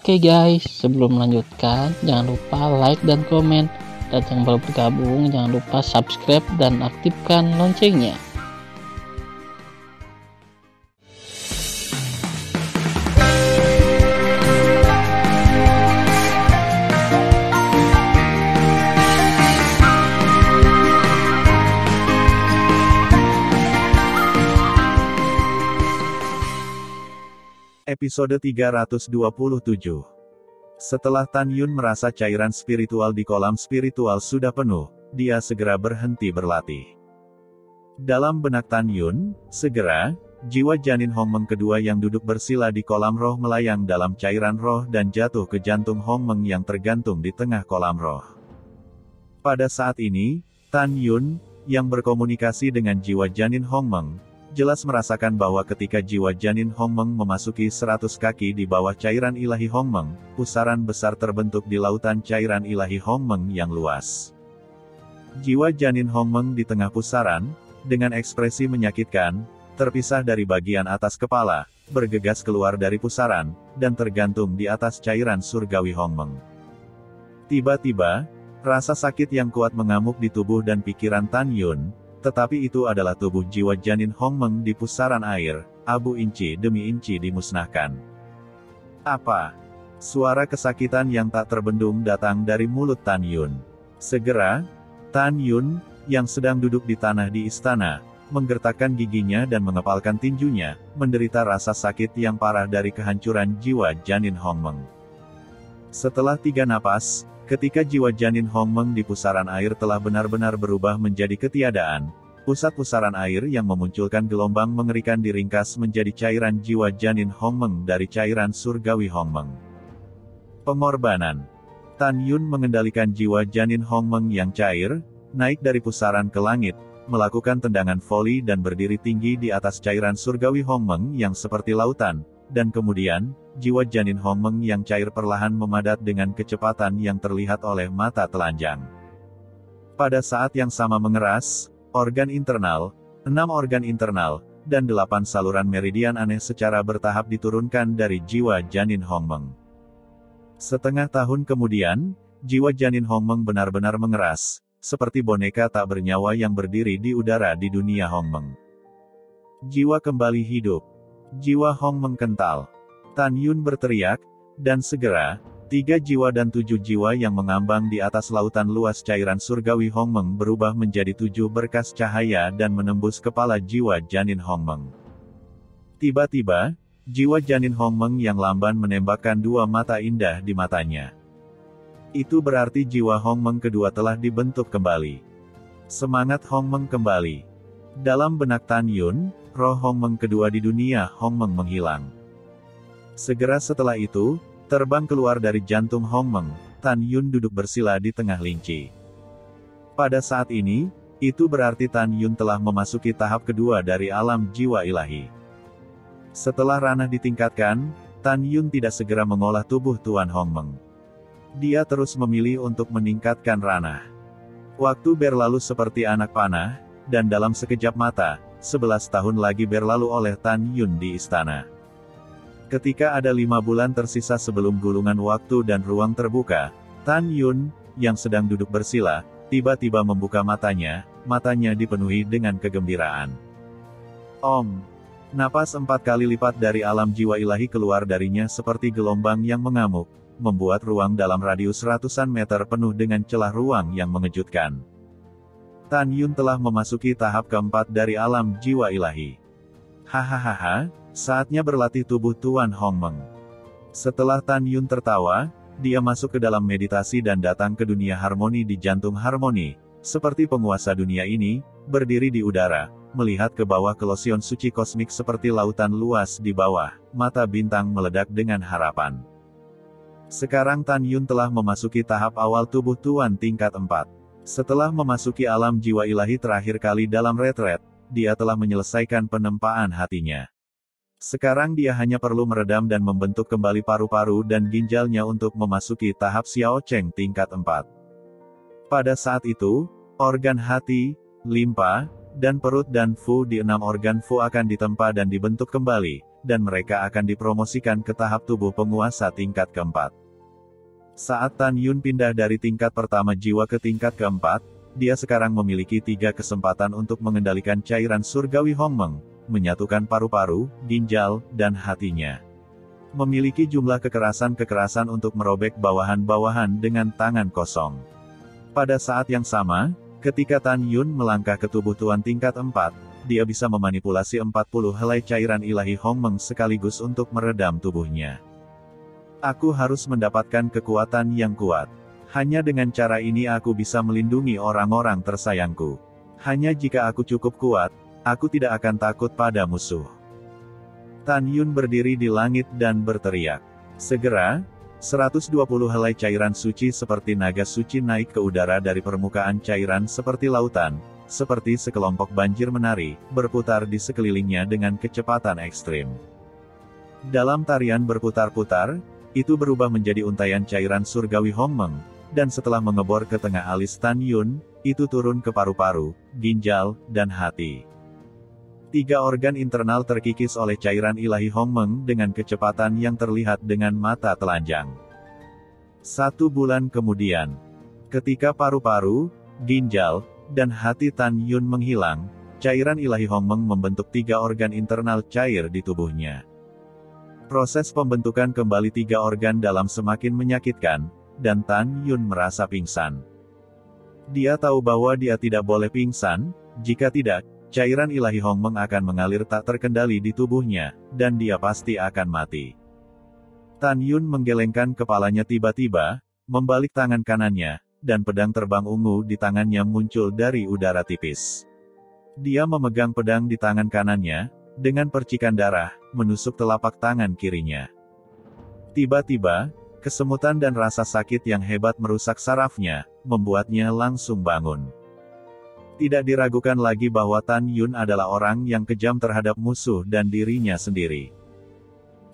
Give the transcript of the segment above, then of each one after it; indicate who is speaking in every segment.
Speaker 1: Oke guys, sebelum melanjutkan, jangan lupa like dan komen. Dan yang baru bergabung, jangan lupa subscribe dan aktifkan loncengnya.
Speaker 2: Episode 327. Setelah Tan Yun merasa cairan spiritual di kolam spiritual sudah penuh, dia segera berhenti berlatih. Dalam benak Tan Yun, segera, jiwa janin Hong Meng kedua yang duduk bersila di kolam roh melayang dalam cairan roh dan jatuh ke jantung Hong Meng yang tergantung di tengah kolam roh. Pada saat ini, Tan Yun, yang berkomunikasi dengan jiwa janin Hong Meng, jelas merasakan bahwa ketika jiwa janin Hong Meng memasuki 100 kaki di bawah cairan ilahi Hong Meng, pusaran besar terbentuk di lautan cairan ilahi Hong Meng yang luas. Jiwa janin Hong Meng di tengah pusaran, dengan ekspresi menyakitkan, terpisah dari bagian atas kepala, bergegas keluar dari pusaran, dan tergantung di atas cairan surgawi Hong Meng. Tiba-tiba, rasa sakit yang kuat mengamuk di tubuh dan pikiran Tan Yun. Tetapi itu adalah tubuh jiwa janin Hong Meng di pusaran air, abu inci demi inci dimusnahkan. Apa? Suara kesakitan yang tak terbendung datang dari mulut Tan Yun. Segera, Tan Yun, yang sedang duduk di tanah di istana, menggertakkan giginya dan mengepalkan tinjunya, menderita rasa sakit yang parah dari kehancuran jiwa janin Hong Meng. Setelah 3 napas, ketika jiwa janin Hong Meng di pusaran air telah benar-benar berubah menjadi ketiadaan, pusat pusaran air yang memunculkan gelombang mengerikan diringkas menjadi cairan jiwa janin Hong Meng dari cairan surgawi Hong Meng. Pengorbanan. Tan Yun mengendalikan jiwa janin Hong Meng yang cair, naik dari pusaran ke langit, melakukan tendangan voli dan berdiri tinggi di atas cairan surgawi Hong Meng yang seperti lautan, dan kemudian, jiwa janin Hong Meng yang cair perlahan memadat dengan kecepatan yang terlihat oleh mata telanjang. Pada saat yang sama mengeras, organ internal, 6 organ internal, dan 8 saluran meridian aneh secara bertahap diturunkan dari jiwa janin Hong Meng. Setengah tahun kemudian, jiwa janin Hong Meng benar-benar mengeras, seperti boneka tak bernyawa yang berdiri di udara di dunia Hong Meng. Jiwa kembali hidup. Jiwa Hong Meng kental. Tan Yun berteriak, dan segera, 3 jiwa dan 7 jiwa yang mengambang di atas lautan luas cairan surgawi Hong Meng berubah menjadi 7 berkas cahaya dan menembus kepala jiwa janin Hong Meng. Tiba-tiba, jiwa janin Hong Meng yang lamban menembakkan 2 mata indah di matanya. Itu berarti jiwa Hong Meng kedua telah dibentuk kembali. Semangat Hong Meng kembali. Dalam benak Tan Yun, roh Hong Meng kedua di dunia Hong Meng menghilang. Segera setelah itu, terbang keluar dari jantung Hong Meng, Tan Yun duduk bersila di tengah linci. Pada saat ini, itu berarti Tan Yun telah memasuki tahap kedua dari alam jiwa ilahi. Setelah ranah ditingkatkan, Tan Yun tidak segera mengolah tubuh Tuan Hong Meng. Dia terus memilih untuk meningkatkan ranah. Waktu berlalu seperti anak panah, dan dalam sekejap mata, 11 tahun lagi berlalu oleh Tan Yun di istana. Ketika ada 5 bulan tersisa sebelum gulungan waktu dan ruang terbuka, Tan Yun, yang sedang duduk bersila, tiba-tiba membuka matanya dipenuhi dengan kegembiraan. Om. Napas 4 kali lipat dari alam jiwa ilahi keluar darinya seperti gelombang yang mengamuk, membuat ruang dalam radius ratusan meter penuh dengan celah ruang yang mengejutkan. Tan Yun telah memasuki tahap keempat dari alam jiwa ilahi. Hahaha, saatnya berlatih tubuh Tuan Hong Meng. Setelah Tan Yun tertawa, dia masuk ke dalam meditasi dan datang ke dunia harmoni di jantung harmoni, seperti penguasa dunia ini, berdiri di udara, melihat ke bawah ke losion suci kosmik seperti lautan luas di bawah, mata bintang meledak dengan harapan. Sekarang Tan Yun telah memasuki tahap awal tubuh Tuan tingkat 4. Setelah memasuki alam jiwa ilahi terakhir kali dalam retret, dia telah menyelesaikan penempaan hatinya. Sekarang dia hanya perlu meredam dan membentuk kembali paru-paru dan ginjalnya untuk memasuki tahap Xiao Cheng tingkat 4. Pada saat itu, organ hati, limpa, dan perut dan fu di 6 organ fu akan ditempa dan dibentuk kembali, dan mereka akan dipromosikan ke tahap tubuh penguasa tingkat keempat. Saat Tan Yun pindah dari tingkat pertama jiwa ke tingkat keempat, dia sekarang memiliki 3 kesempatan untuk mengendalikan cairan surgawi Hongmeng, menyatukan paru-paru, ginjal, dan hatinya. Memiliki jumlah kekerasan-kekerasan untuk merobek bawahan-bawahan dengan tangan kosong. Pada saat yang sama, ketika Tan Yun melangkah ke tubuh Tuan tingkat 4, dia bisa memanipulasi 40 helai cairan ilahi Hongmeng sekaligus untuk meredam tubuhnya. Aku harus mendapatkan kekuatan yang kuat. Hanya dengan cara ini aku bisa melindungi orang-orang tersayangku. Hanya jika aku cukup kuat, aku tidak akan takut pada musuh. Tan Yun berdiri di langit dan berteriak. Segera, 120 helai cairan suci seperti naga suci naik ke udara dari permukaan cairan seperti lautan, seperti sekelompok banjir menari, berputar di sekelilingnya dengan kecepatan ekstrim. Dalam tarian berputar-putar, itu berubah menjadi untaian cairan surgawi Hongmeng, dan setelah mengebor ke tengah alis Tan Yun, itu turun ke paru-paru, ginjal, dan hati. 3 organ internal terkikis oleh cairan ilahi Hongmeng dengan kecepatan yang terlihat dengan mata telanjang. 1 bulan kemudian, ketika paru-paru, ginjal, dan hati Tan Yun menghilang, cairan ilahi Hongmeng membentuk 3 organ internal cair di tubuhnya. Proses pembentukan kembali 3 organ dalam semakin menyakitkan, dan Tan Yun merasa pingsan. Dia tahu bahwa dia tidak boleh pingsan, jika tidak, cairan ilahi Hongmeng akan mengalir tak terkendali di tubuhnya, dan dia pasti akan mati. Tan Yun menggelengkan kepalanya tiba-tiba, membalik tangan kanannya, dan pedang terbang ungu di tangannya muncul dari udara tipis. Dia memegang pedang di tangan kanannya, dengan percikan darah, menusuk telapak tangan kirinya. Tiba-tiba, kesemutan dan rasa sakit yang hebat merusak sarafnya, membuatnya langsung bangun. Tidak diragukan lagi bahwa Tan Yun adalah orang yang kejam terhadap musuh dan dirinya sendiri.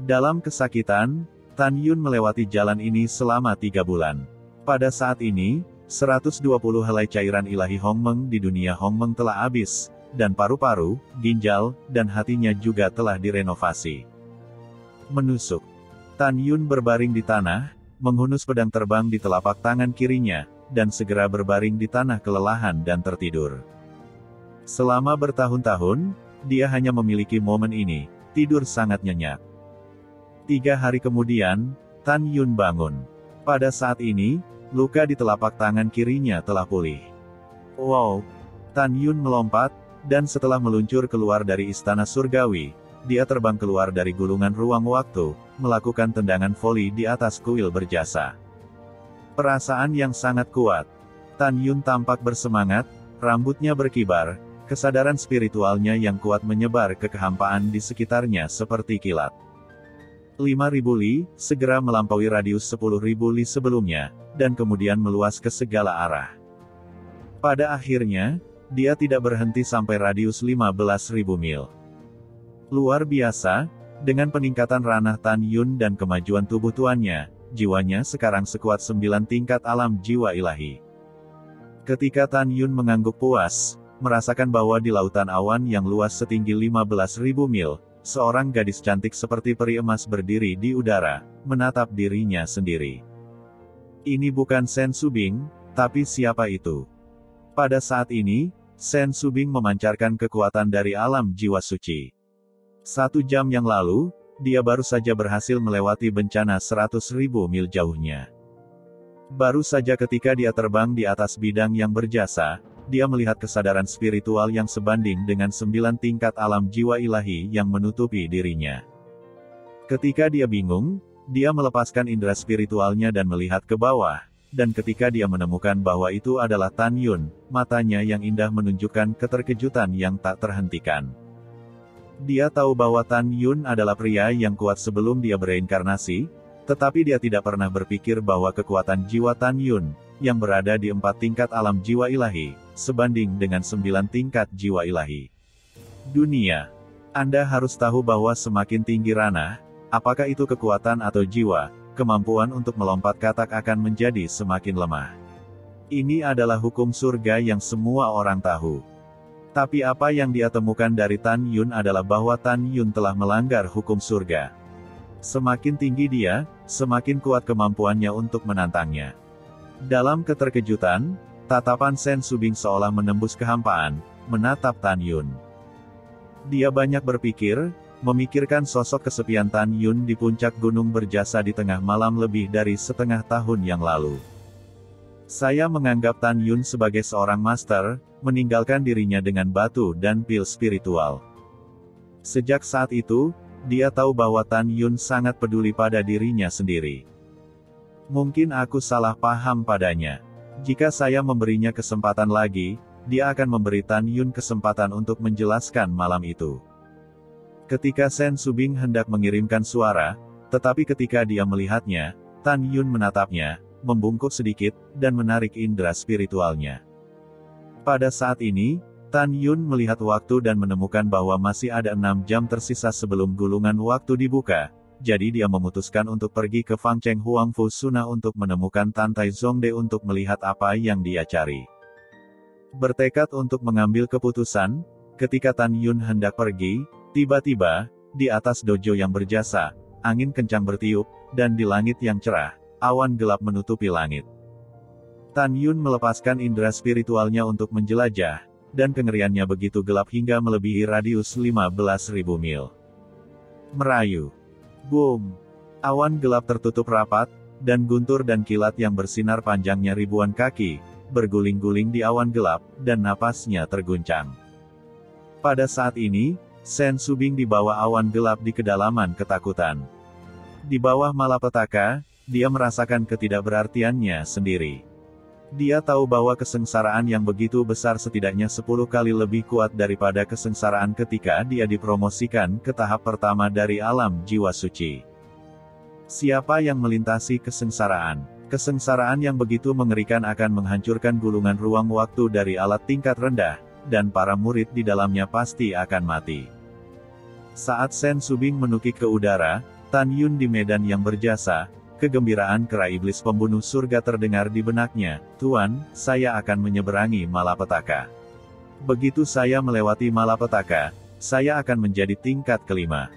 Speaker 2: Dalam kesakitan, Tan Yun melewati jalan ini selama 3 bulan. Pada saat ini, 120 helai cairan ilahi Hongmeng di dunia Hongmeng telah habis, dan paru-paru, ginjal, dan hatinya juga telah direnovasi. Menusuk. Tan Yun berbaring di tanah, menghunus pedang terbang di telapak tangan kirinya, dan segera berbaring di tanah kelelahan dan tertidur. Selama bertahun-tahun, dia hanya memiliki momen ini, tidur sangat nyenyak. 3 hari kemudian, Tan Yun bangun. Pada saat ini, luka di telapak tangan kirinya telah pulih. Wow! Tan Yun melompat, dan setelah meluncur keluar dari istana surgawi, dia terbang keluar dari gulungan ruang waktu, melakukan tendangan voli di atas kuil berjasa. Perasaan yang sangat kuat. Tan Yun tampak bersemangat, rambutnya berkibar, kesadaran spiritualnya yang kuat menyebar ke kehampaan di sekitarnya seperti kilat. 5.000 li, segera melampaui radius 10.000 li sebelumnya, dan kemudian meluas ke segala arah. Pada akhirnya, dia tidak berhenti sampai radius 15.000 mil. Luar biasa, dengan peningkatan ranah Tan Yun dan kemajuan tubuh tuannya, jiwanya sekarang sekuat 9 tingkat alam jiwa ilahi. Ketika Tan Yun mengangguk puas, merasakan bahwa di lautan awan yang luas setinggi 15.000 mil, seorang gadis cantik seperti peri emas berdiri di udara, menatap dirinya sendiri. Ini bukan Shen Subing, tapi siapa itu? Pada saat ini, Shen Subing memancarkan kekuatan dari alam jiwa suci. 1 jam yang lalu, dia baru saja berhasil melewati bencana 100.000 mil jauhnya. Baru saja ketika dia terbang di atas bidang yang berjasa, dia melihat kesadaran spiritual yang sebanding dengan 9 tingkat alam jiwa ilahi yang menutupi dirinya. Ketika dia bingung, dia melepaskan indera spiritualnya dan melihat ke bawah, dan ketika dia menemukan bahwa itu adalah Tan Yun, matanya yang indah menunjukkan keterkejutan yang tak terhentikan. Dia tahu bahwa Tan Yun adalah pria yang kuat sebelum dia bereinkarnasi, tetapi dia tidak pernah berpikir bahwa kekuatan jiwa Tan Yun, yang berada di 4 tingkat alam jiwa ilahi, sebanding dengan 9 tingkat jiwa ilahi. Dunia. Anda harus tahu bahwa semakin tinggi ranah, apakah itu kekuatan atau jiwa, kemampuan untuk melompat katak akan menjadi semakin lemah. Ini adalah hukum surga yang semua orang tahu. Tapi apa yang dia temukan dari Tan Yun adalah bahwa Tan Yun telah melanggar hukum surga. Semakin tinggi dia, semakin kuat kemampuannya untuk menantangnya. Dalam keterkejutan, tatapan Sen Subing seolah menembus kehampaan, menatap Tan Yun. Dia banyak berpikir, memikirkan sosok kesepian Tan Yun di puncak gunung berjasa di tengah malam lebih dari setengah tahun yang lalu. Saya menganggap Tan Yun sebagai seorang master, meninggalkan dirinya dengan batu dan pil spiritual. Sejak saat itu, dia tahu bahwa Tan Yun sangat peduli pada dirinya sendiri. Mungkin aku salah paham padanya. Jika saya memberinya kesempatan lagi, dia akan memberi Tan Yun kesempatan untuk menjelaskan malam itu. Ketika Sen Subing hendak mengirimkan suara, tetapi ketika dia melihatnya, Tan Yun menatapnya, membungkuk sedikit, dan menarik indera spiritualnya. Pada saat ini, Tan Yun melihat waktu dan menemukan bahwa masih ada 6 jam tersisa sebelum gulungan waktu dibuka, jadi dia memutuskan untuk pergi ke Fangcheng Huangfu Suna untuk menemukan Tantai Zongde untuk melihat apa yang dia cari. Bertekad untuk mengambil keputusan, ketika Tan Yun hendak pergi, tiba-tiba, di atas dojo yang berjasa, angin kencang bertiup, dan di langit yang cerah, awan gelap menutupi langit. Tan Yun melepaskan indera spiritualnya untuk menjelajah, dan kengeriannya begitu gelap hingga melebihi radius 15.000 mil. Merayu. Boom. Awan gelap tertutup rapat, dan guntur dan kilat yang bersinar panjangnya ribuan kaki, berguling-guling di awan gelap, dan napasnya terguncang. Pada saat ini, Sen Subing di bawah awan gelap di kedalaman ketakutan. Di bawah malapetaka, dia merasakan ketidakberartiannya sendiri. Dia tahu bahwa kesengsaraan yang begitu besar setidaknya 10 kali lebih kuat daripada kesengsaraan ketika dia dipromosikan ke tahap pertama dari alam jiwa suci. Siapa yang melintasi kesengsaraan? Kesengsaraan yang begitu mengerikan akan menghancurkan gulungan ruang waktu dari alat tingkat rendah, dan para murid di dalamnya pasti akan mati. Saat Sen Subing menukik ke udara, Tan Yun di medan yang berjasa, kegembiraan kera iblis pembunuh surga terdengar di benaknya, "Tuan, saya akan menyeberangi malapetaka. Begitu saya melewati malapetaka, saya akan menjadi tingkat kelima."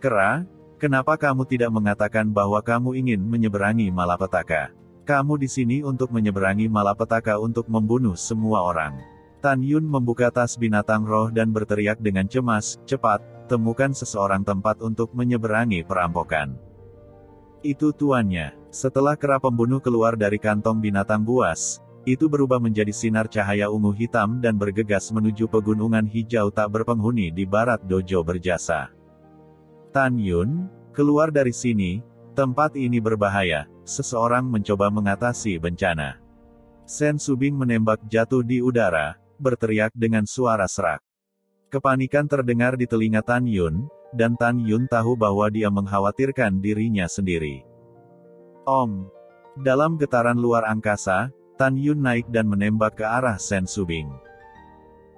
Speaker 2: "Kera, kenapa kamu tidak mengatakan bahwa kamu ingin menyeberangi malapetaka? Kamu di sini untuk menyeberangi malapetaka untuk membunuh semua orang." Tan Yun membuka tas binatang roh dan berteriak dengan cemas, "Cepat, temukan seseorang tempat untuk menyeberangi perampokan." Itu tuannya. Setelah kera pembunuh keluar dari kantong binatang buas, itu berubah menjadi sinar cahaya ungu hitam dan bergegas menuju pegunungan hijau tak berpenghuni di barat dojo berjasa. "Tan Yun, keluar dari sini, tempat ini berbahaya," seseorang mencoba mengatasi bencana. Sen Subing menembak jatuh di udara, berteriak dengan suara serak. Kepanikan terdengar di telinga Tan Yun, dan Tan Yun tahu bahwa dia mengkhawatirkan dirinya sendiri. Om. Dalam getaran luar angkasa, Tan Yun naik dan menembak ke arah Sen Subing.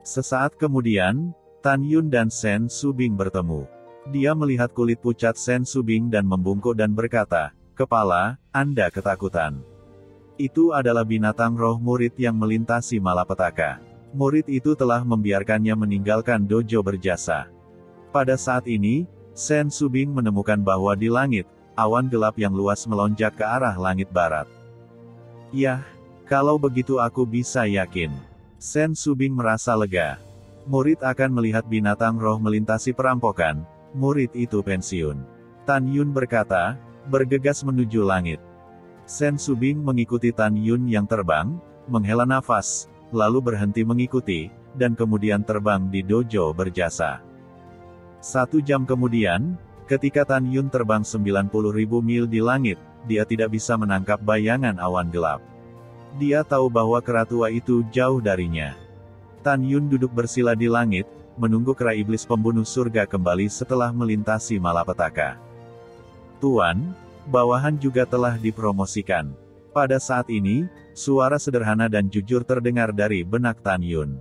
Speaker 2: Sesaat kemudian, Tan Yun dan Sen Subing bertemu. Dia melihat kulit pucat Sen Subing dan membungkuk dan berkata, "Kepala, Anda ketakutan." Itu adalah binatang roh murid yang melintasi malapetaka. Murid itu telah membiarkannya meninggalkan dojo berjasa. Pada saat ini, Sen Subing menemukan bahwa di langit, awan gelap yang luas melonjak ke arah langit barat. "Yah, kalau begitu aku bisa yakin." Sen Subing merasa lega. Murid akan melihat binatang roh melintasi perampokan, murid itu pensiun. Tan Yun berkata, bergegas menuju langit. Sen Subing mengikuti Tan Yun yang terbang, menghela nafas, lalu berhenti mengikuti, dan kemudian terbang di dojo berjasa. 1 jam kemudian, ketika Tan Yun terbang 90.000 mil di langit, dia tidak bisa menangkap bayangan awan gelap. Dia tahu bahwa kera tua itu jauh darinya. Tan Yun duduk bersila di langit, menunggu kera iblis pembunuh surga kembali setelah melintasi malapetaka. "Tuan, bawahan juga telah dipromosikan." Pada saat ini, suara sederhana dan jujur terdengar dari benak Tan Yun.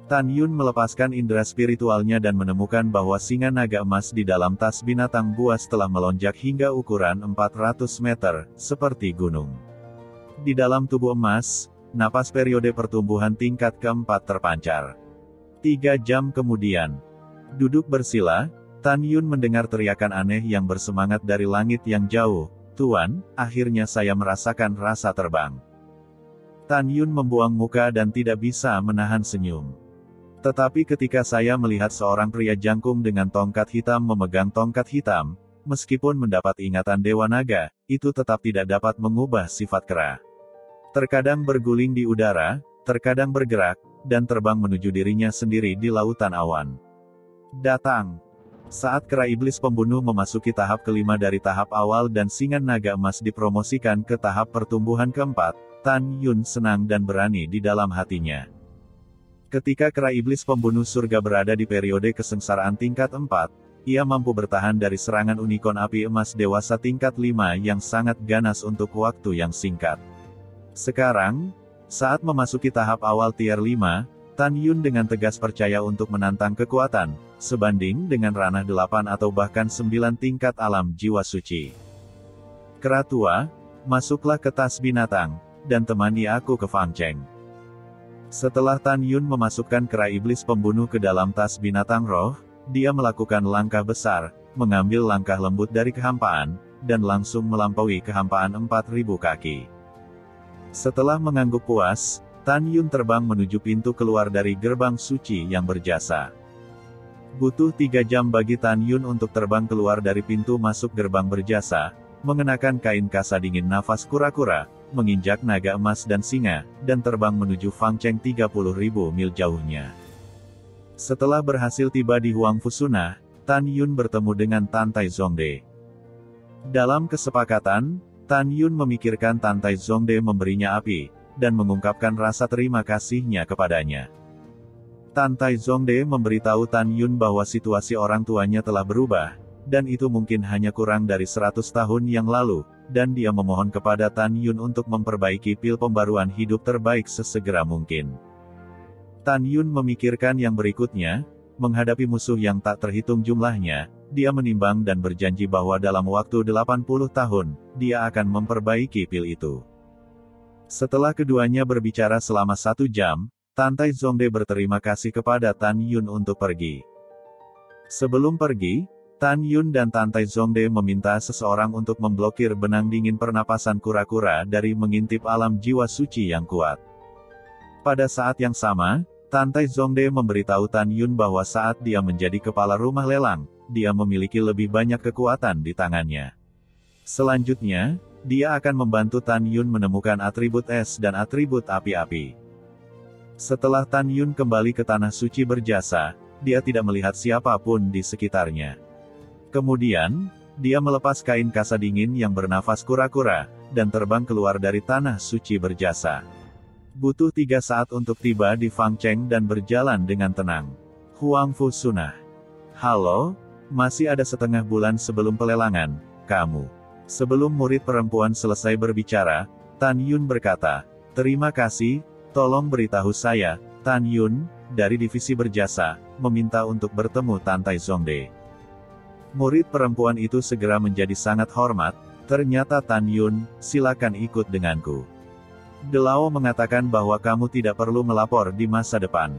Speaker 2: Tan Yun melepaskan indera spiritualnya dan menemukan bahwa singa naga emas di dalam tas binatang buas telah melonjak hingga ukuran 400 meter, seperti gunung. Di dalam tubuh emas, napas periode pertumbuhan tingkat keempat terpancar. 3 jam kemudian. Duduk bersila, Tan Yun mendengar teriakan aneh yang bersemangat dari langit yang jauh. Tuan, akhirnya saya merasakan rasa terbang. Tan Yun membuang muka dan tidak bisa menahan senyum. Tetapi ketika saya melihat seorang pria jangkung dengan tongkat hitam memegang tongkat hitam, meskipun mendapat ingatan Dewa Naga, itu tetap tidak dapat mengubah sifat kera. Terkadang berguling di udara, terkadang bergerak, dan terbang menuju dirinya sendiri di lautan awan. Datang. Saat kera iblis pembunuh memasuki tahap kelima dari tahap awal dan singa naga emas dipromosikan ke tahap pertumbuhan keempat, Tan Yun senang dan berani di dalam hatinya. Ketika kera iblis pembunuh surga berada di periode kesengsaraan tingkat 4, ia mampu bertahan dari serangan unicorn api emas dewasa tingkat 5 yang sangat ganas untuk waktu yang singkat. Sekarang, saat memasuki tahap awal tier 5, Tan Yun dengan tegas percaya untuk menantang kekuatan, sebanding dengan ranah 8 atau bahkan 9 tingkat alam jiwa suci. Kera tua, masuklah ke tas binatang, dan temani aku ke Fang Cheng. Setelah Tan Yun memasukkan kera iblis pembunuh ke dalam tas binatang roh, dia melakukan langkah besar, mengambil langkah lembut dari kehampaan, dan langsung melampaui kehampaan 4.000 kaki. Setelah mengangguk puas, Tan Yun terbang menuju pintu keluar dari gerbang suci yang berjasa. Butuh 3 jam bagi Tan Yun untuk terbang keluar dari pintu masuk gerbang berjasa, mengenakan kain kasa dingin nafas kura-kura, menginjak naga emas dan singa, dan terbang menuju Fang Cheng 30.000 mil jauhnya. Setelah berhasil tiba di Huang Fusuna, Tan Yun bertemu dengan Tan Tai Zongde. Dalam kesepakatan, Tan Yun memikirkan Tan Tai Zongde memberinya api, dan mengungkapkan rasa terima kasihnya kepadanya. Tan Tai Zongde memberitahu Tan Yun bahwa situasi orang tuanya telah berubah, dan itu mungkin hanya kurang dari 100 tahun yang lalu, dan dia memohon kepada Tan Yun untuk memperbaiki pil pembaruan hidup terbaik sesegera mungkin. Tan Yun memikirkan yang berikutnya, menghadapi musuh yang tak terhitung jumlahnya, dia menimbang dan berjanji bahwa dalam waktu 80 tahun, dia akan memperbaiki pil itu. Setelah keduanya berbicara selama 1 jam, Tan Tai Zongde berterima kasih kepada Tan Yun untuk pergi. Sebelum pergi, Tan Yun dan Tan Tai Zongde meminta seseorang untuk memblokir benang dingin pernapasan kura-kura dari mengintip alam jiwa suci yang kuat. Pada saat yang sama, Tan Tai Zongde memberitahu Tan Yun bahwa saat dia menjadi kepala rumah lelang, dia memiliki lebih banyak kekuatan di tangannya. Selanjutnya, dia akan membantu Tan Yun menemukan atribut es dan atribut api-api. Setelah Tan Yun kembali ke tanah suci berjasa, dia tidak melihat siapapun di sekitarnya. Kemudian, dia melepas kain kasa dingin yang bernafas kura-kura, dan terbang keluar dari tanah suci berjasa. Butuh 3 saat untuk tiba di Fang Cheng dan berjalan dengan tenang. Huang Fusuna. Halo, masih ada setengah bulan sebelum pelelangan, kamu. Sebelum murid perempuan selesai berbicara, Tan Yun berkata, terima kasih, tolong beritahu saya, Tan Yun, dari divisi berjasa, meminta untuk bertemu Tan Tai Zongde. Murid perempuan itu segera menjadi sangat hormat, ternyata Tan Yun, silakan ikut denganku. Delao mengatakan bahwa kamu tidak perlu melapor di masa depan.